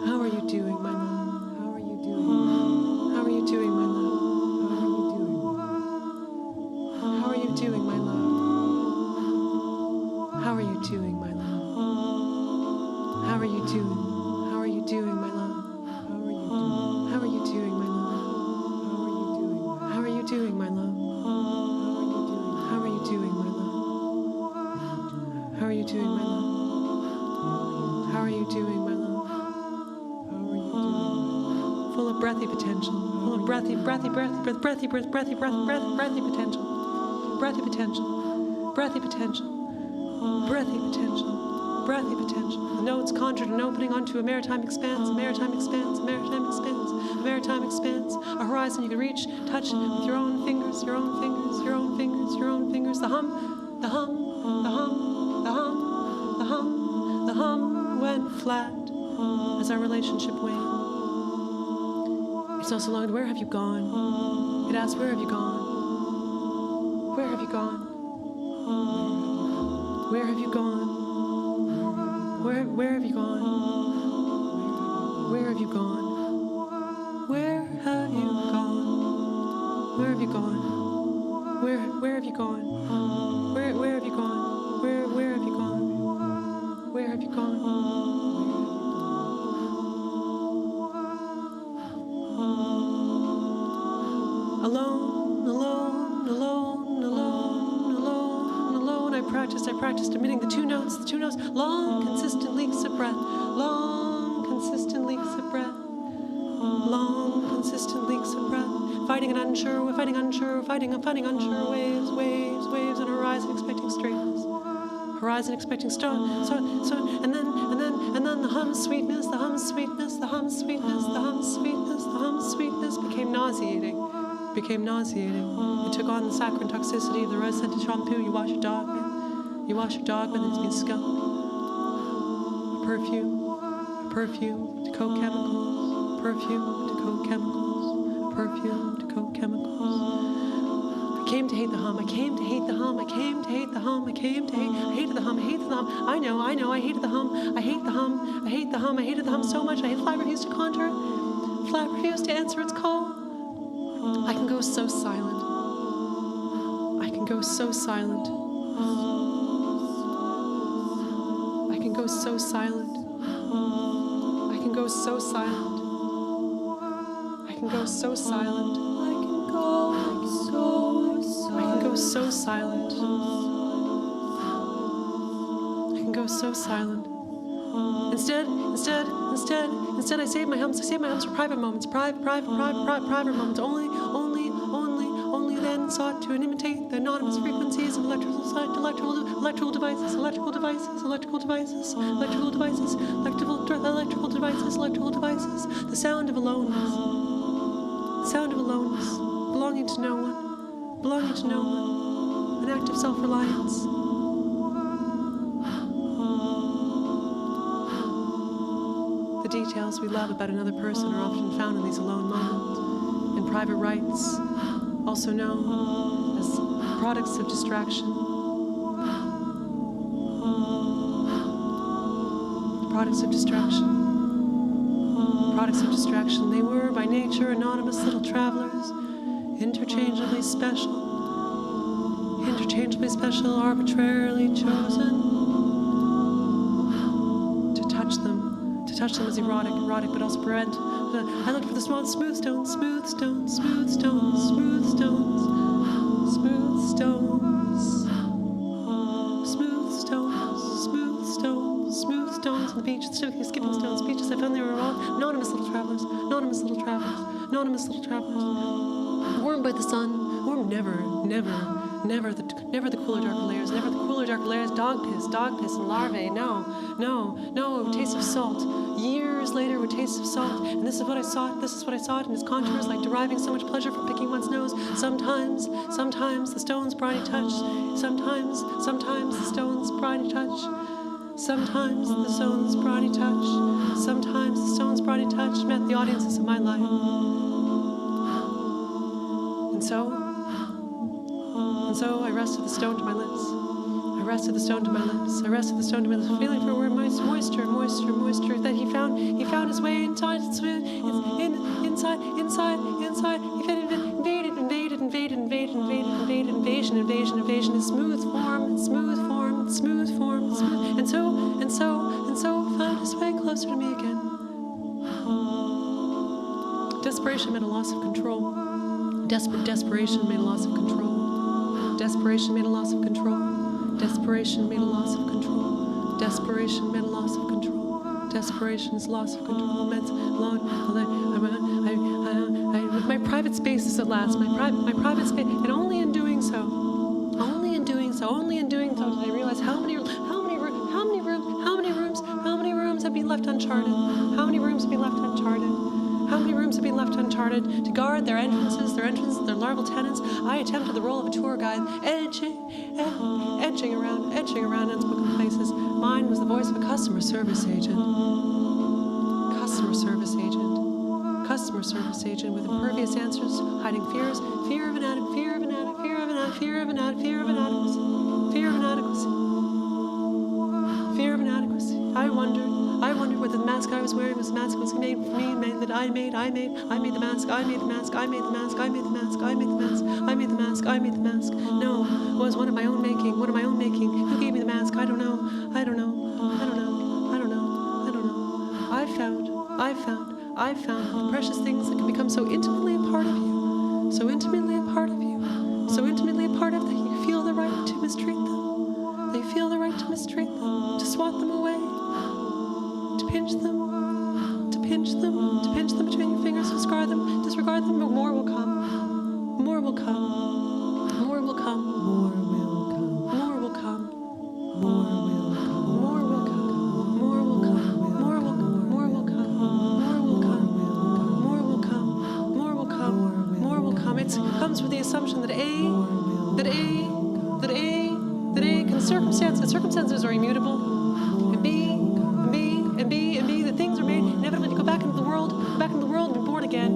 How are you doing, my love? How are you doing, my love? How are you doing, my love? How are you doing, my love? How are you doing, my love? How are you doing? How are you doing, my love? How are you doing, my love? How are you doing, my love? How are you doing, my love? How are you doing, my love? How are you doing, my love? Full of breathy potential. Full of breathy potential. Breathy potential. The notes conjured an opening onto a maritime expanse. A horizon you can reach, touch with your own fingers. The hum went flat as our relationship waned. It's not so long. Where have you gone? It asked, where have you gone? Where have you gone? Where have you gone? Where have you gone? Where have you gone? Where have you gone? Where have you gone? Where have you gone? Where have you gone? Where have you gone? Where have you gone? Alone. I practiced emitting the two notes, long, consistent leaks of breath, fighting unsure waves, and horizon expecting straightness. And then the hum sweetness became nauseating. It took on the saccharine toxicity of the rose-scented shampoo you wash your dog with. When it's been skunked. A perfume to coat chemicals. I came to hate the hum. I hated the hum. I hated the hum. I hated the hum so much. I refused to contour it. Refused to answer its call. I can go so silent. I can go so silent. I can go so silent. I can go so silent. I can go so silent. I can go so silent. I can go so silent. Instead, I save my hums for private moments, private moments, only then sought to imitate the anonymous frequencies of electrical devices, the sound of aloneness, belonging to no one, an act of self-reliance. The details we love about another person are often found in these alone moments, in private rites, also known as products of distraction. Products of distraction. They were, by nature, anonymous little travelers, interchangeably special, arbitrarily chosen. To touch them was erotic, but also parent. I looked for the smooth stones, on the beach, skipping stones, beaches. I found they were all anonymous little travelers. Warmed by the sun, warmed never the cooler, darker layers, dog piss and larvae, no, taste of salt. Years later with tastes of salt, and this is what I sought in its contours, like deriving so much pleasure from picking one's nose. Sometimes the stone's briny touch, sometimes the stone's briny touch, sometimes the stone's briny touch met the audiences of my life. And so I rested the stone to my lips. Feeling for where moisture that he found his way inside. Invasion is smooth form, and so found his way closer to me again. Desperation made a loss of control. Desperation made a loss of control. Desperation made a loss of control. Desperation made a loss of control. Desperation made a loss of control. Desperation is loss of control. My private spaces at last. My private space, and only in doing so did I realize how many rooms had been left uncharted. How many rooms had been left uncharted to guard their entrances, their larval tenants. I attempted the role of a tour guide, edging around unspoken places. Mine was the voice of a customer service agent with impervious answers, hiding fear of inadequacy. I wondered whether the mask I was wearing was a mask that was made for me, that I made the mask. No, it was one of my own making. Who gave me the mask? I don't know. I found the precious things that can become so intimately a part of you, that you feel the right to mistreat them, to swat them away, to pinch them between your fingers, disregard them, but more will come. It comes with the assumption that circumstances are immutable, and B, that things are made inevitably to go back into the world and be born again.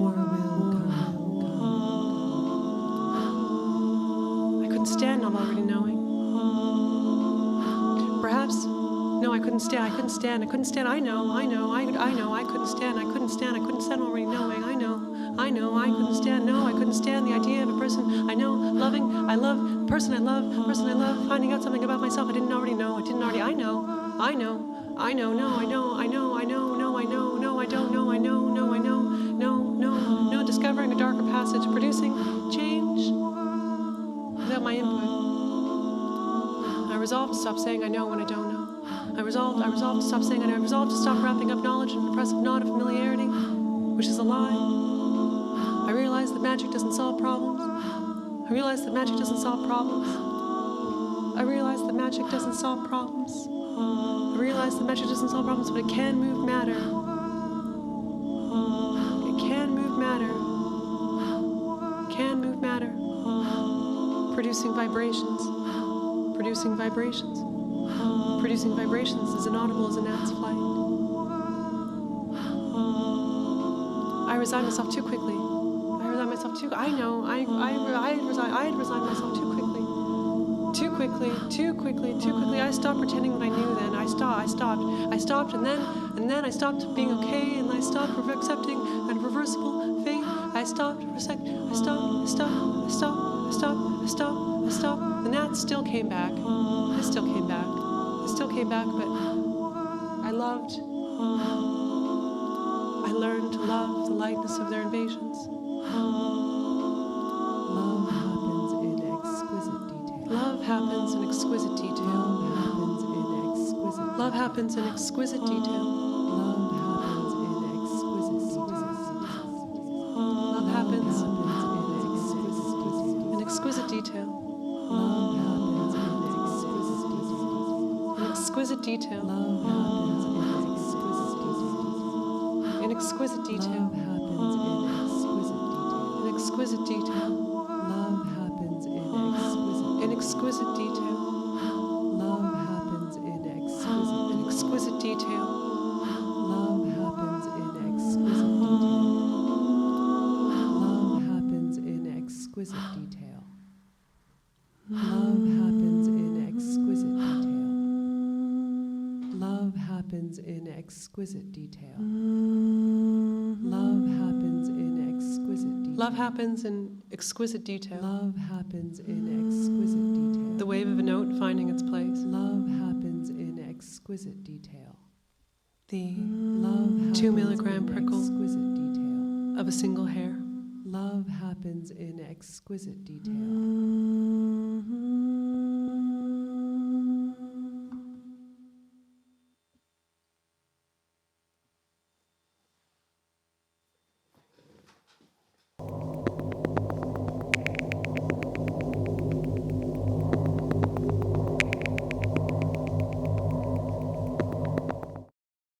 I couldn't stand not already knowing. Perhaps, no, I couldn't stand. I couldn't stand. I couldn't stand already knowing. I couldn't stand the idea of a person I know, loving. I love, the person I love, finding out something about myself I didn't already know, I know, discovering a darker passage, producing change without my input. I resolved to stop saying I know when I don't know. I resolved to stop saying I know. I resolved to stop wrapping up knowledge in an oppressive knot of familiarity, which is a lie. I realized that magic doesn't solve problems. I realized that magic doesn't solve problems. I realized that magic doesn't solve problems. I realized that magic doesn't solve problems, but it can move matter. It can move matter. It can move matter. Producing vibrations. Producing vibrations. Producing vibrations as inaudible as a gnat's flight. I resigned myself too quickly. I resigned myself too. I know. I had resigned myself too quickly. Too quickly. I stopped pretending that I knew. Then I stopped, and then I stopped being okay, and I stopped accepting unreversible fate. I stopped. The gnat still came back. It still came back, but I learned to love the lightness of their invasions. Love happens in exquisite detail. Love happens in exquisite detail. Love happens in exquisite detail. Exquisite detail. In exquisite detail. In exquisite detail. Love happens in exquisite. In exquisite detail. Love happens in exquisite. In exquisite detail. Love happens in exquisite detail. Love happens in exquisite detail. Love happens in exquisite detail. Love happens in exquisite detail. Love happens in exquisite detail. Love happens in exquisite detail. The wave of a note finding its place. Love happens in exquisite detail. The Love 2 happens milligram in prickle exquisite detail. of a single hair. Love happens in exquisite detail.